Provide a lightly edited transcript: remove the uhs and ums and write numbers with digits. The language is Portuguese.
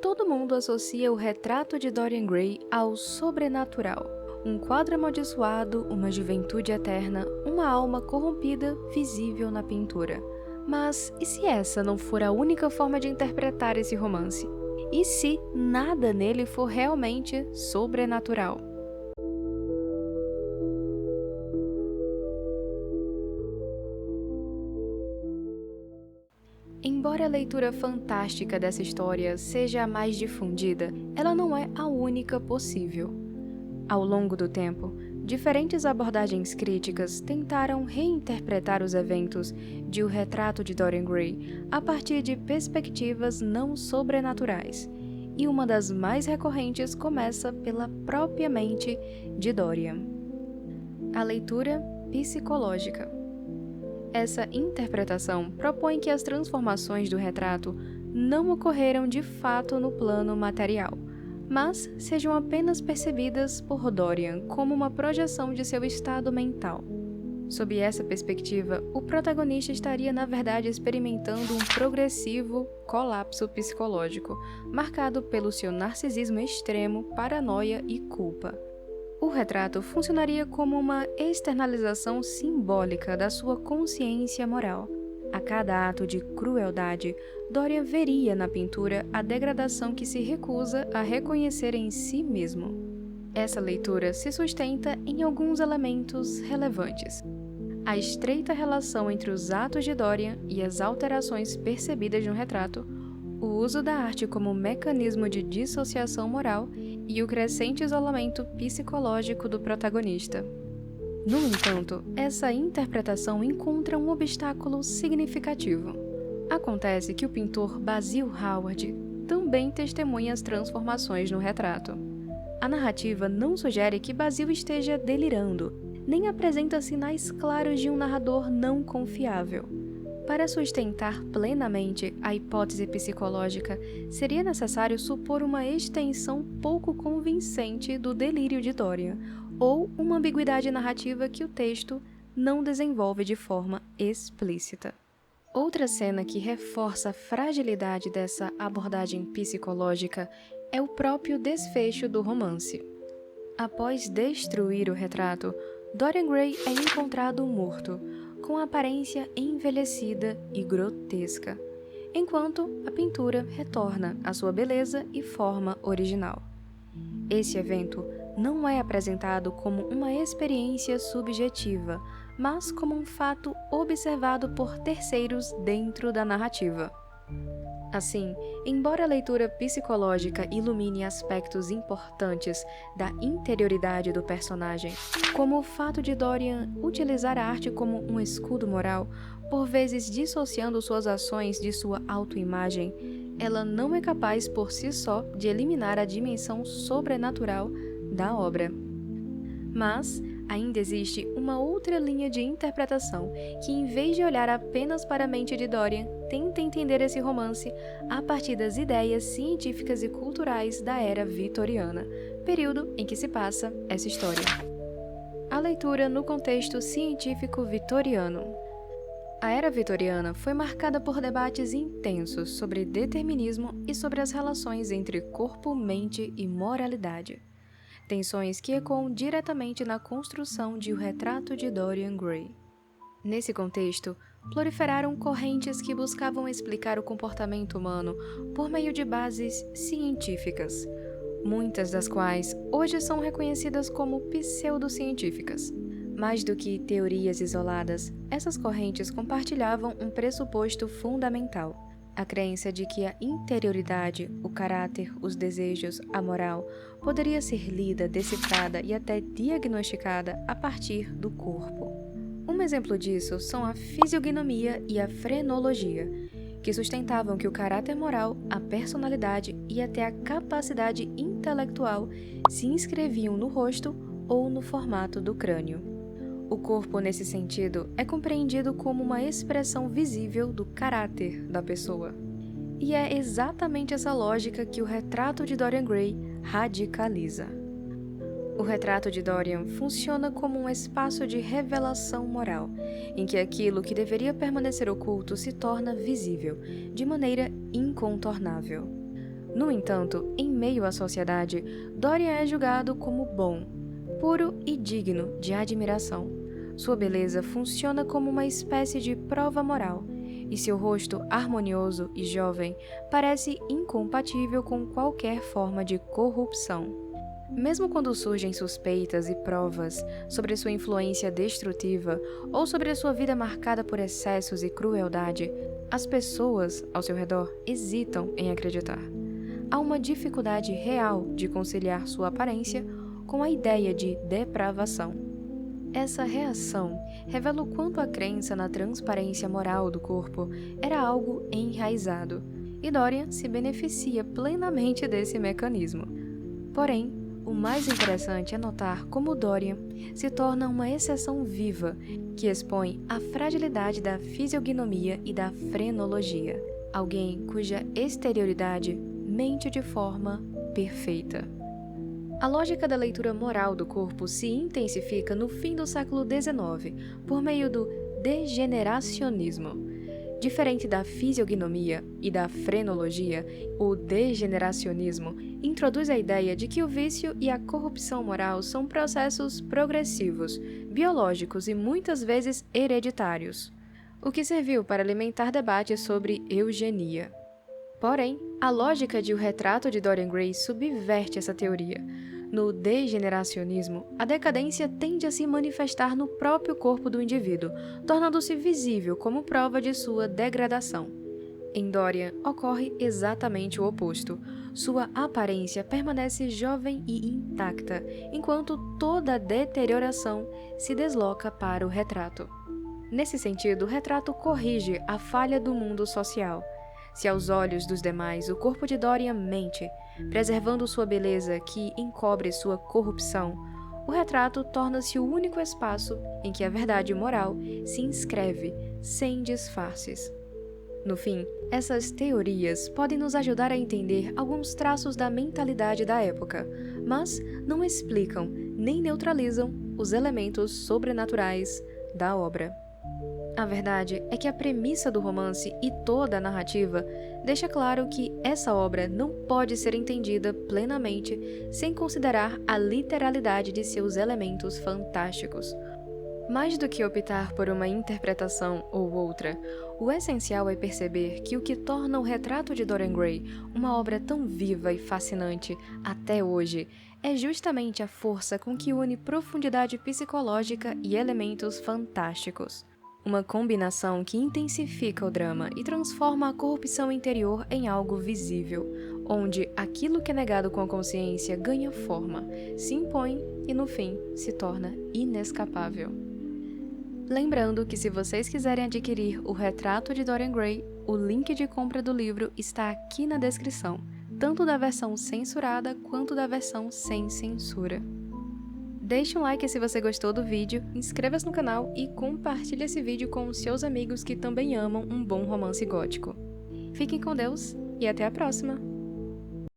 Todo mundo associa o retrato de Dorian Gray ao sobrenatural. Um quadro amaldiçoado, uma juventude eterna, uma alma corrompida visível na pintura. Mas e se essa não for a única forma de interpretar esse romance? E se nada nele for realmente sobrenatural? Embora a leitura fantástica dessa história seja a mais difundida, ela não é a única possível. Ao longo do tempo, diferentes abordagens críticas tentaram reinterpretar os eventos de O Retrato de Dorian Gray a partir de perspectivas não sobrenaturais, e uma das mais recorrentes começa pela própria mente de Dorian. A leitura psicológica. Essa interpretação propõe que as transformações do retrato não ocorreram de fato no plano material, mas sejam apenas percebidas por Dorian como uma projeção de seu estado mental. Sob essa perspectiva, o protagonista estaria na verdade experimentando um progressivo colapso psicológico, marcado pelo seu narcisismo extremo, paranoia e culpa. O retrato funcionaria como uma externalização simbólica da sua consciência moral. A cada ato de crueldade, Dorian veria na pintura a degradação que se recusa a reconhecer em si mesmo. Essa leitura se sustenta em alguns elementos relevantes. A estreita relação entre os atos de Dorian e as alterações percebidas no retrato, o uso da arte como mecanismo de dissociação moral e o crescente isolamento psicológico do protagonista. No entanto, essa interpretação encontra um obstáculo significativo. Acontece que o pintor Basil Hallward também testemunha as transformações no retrato. A narrativa não sugere que Basil esteja delirando, nem apresenta sinais claros de um narrador não confiável. Para sustentar plenamente a hipótese psicológica, seria necessário supor uma extensão pouco convincente do delírio de Dorian, ou uma ambiguidade narrativa que o texto não desenvolve de forma explícita. Outra cena que reforça a fragilidade dessa abordagem psicológica é o próprio desfecho do romance. Após destruir o retrato, Dorian Gray é encontrado morto, com aparência envelhecida e grotesca, enquanto a pintura retorna à sua beleza e forma original. Esse evento não é apresentado como uma experiência subjetiva, mas como um fato observado por terceiros dentro da narrativa. Assim, embora a leitura psicológica ilumine aspectos importantes da interioridade do personagem, como o fato de Dorian utilizar a arte como um escudo moral, por vezes dissociando suas ações de sua autoimagem, ela não é capaz por si só de eliminar a dimensão sobrenatural da obra. Mas ainda existe uma outra linha de interpretação que, em vez de olhar apenas para a mente de Dorian, tenta entender esse romance a partir das ideias científicas e culturais da era vitoriana, período em que se passa essa história. A leitura no contexto científico vitoriano. A era vitoriana foi marcada por debates intensos sobre determinismo e sobre as relações entre corpo, mente e moralidade. Tensões que ecoam diretamente na construção de O Retrato de Dorian Gray. Nesse contexto, proliferaram correntes que buscavam explicar o comportamento humano por meio de bases científicas, muitas das quais hoje são reconhecidas como pseudocientíficas. Mais do que teorias isoladas, essas correntes compartilhavam um pressuposto fundamental: a crença de que a interioridade, o caráter, os desejos, a moral, poderia ser lida, decifrada e até diagnosticada a partir do corpo. Um exemplo disso são a fisiognomia e a frenologia, que sustentavam que o caráter moral, a personalidade e até a capacidade intelectual se inscreviam no rosto ou no formato do crânio. O corpo, nesse sentido, é compreendido como uma expressão visível do caráter da pessoa. E é exatamente essa lógica que O Retrato de Dorian Gray radicaliza. O Retrato de Dorian funciona como um espaço de revelação moral, em que aquilo que deveria permanecer oculto se torna visível, de maneira incontornável. No entanto, em meio à sociedade, Dorian é julgado como bom, puro e digno de admiração. Sua beleza funciona como uma espécie de prova moral, e seu rosto harmonioso e jovem parece incompatível com qualquer forma de corrupção. Mesmo quando surgem suspeitas e provas sobre sua influência destrutiva ou sobre a sua vida marcada por excessos e crueldade, as pessoas ao seu redor hesitam em acreditar. Há uma dificuldade real de conciliar sua aparência com a ideia de depravação. Essa reação revela o quanto a crença na transparência moral do corpo era algo enraizado, e Dorian se beneficia plenamente desse mecanismo. Porém, o mais interessante é notar como Dorian se torna uma exceção viva que expõe a fragilidade da fisiognomia e da frenologia, alguém cuja exterioridade mente de forma perfeita. A lógica da leitura moral do corpo se intensifica no fim do século XIX por meio do degeneracionismo. Diferente da fisiognomia e da frenologia, o degeneracionismo introduz a ideia de que o vício e a corrupção moral são processos progressivos, biológicos e muitas vezes hereditários, o que serviu para alimentar debates sobre eugenia. Porém, a lógica de O Retrato de Dorian Gray subverte essa teoria. No degeneracionismo, a decadência tende a se manifestar no próprio corpo do indivíduo, tornando-se visível como prova de sua degradação. Em Dorian, ocorre exatamente o oposto. Sua aparência permanece jovem e intacta, enquanto toda a deterioração se desloca para o retrato. Nesse sentido, o retrato corrige a falha do mundo social. Se aos olhos dos demais o corpo de Dorian mente, preservando sua beleza que encobre sua corrupção, o retrato torna-se o único espaço em que a verdade moral se inscreve, sem disfarces. No fim, essas teorias podem nos ajudar a entender alguns traços da mentalidade da época, mas não explicam nem neutralizam os elementos sobrenaturais da obra. A verdade é que a premissa do romance e toda a narrativa deixa claro que essa obra não pode ser entendida plenamente sem considerar a literalidade de seus elementos fantásticos. Mais do que optar por uma interpretação ou outra, o essencial é perceber que o que torna o Retrato de Dorian Gray uma obra tão viva e fascinante até hoje é justamente a força com que une profundidade psicológica e elementos fantásticos. Uma combinação que intensifica o drama e transforma a corrupção interior em algo visível, onde aquilo que é negado com a consciência ganha forma, se impõe e, no fim, se torna inescapável. Lembrando que se vocês quiserem adquirir O Retrato de Dorian Gray, o link de compra do livro está aqui na descrição, tanto da versão censurada quanto da versão sem censura. Deixe um like se você gostou do vídeo, inscreva-se no canal e compartilhe esse vídeo com os seus amigos que também amam um bom romance gótico. Fiquem com Deus e até a próxima!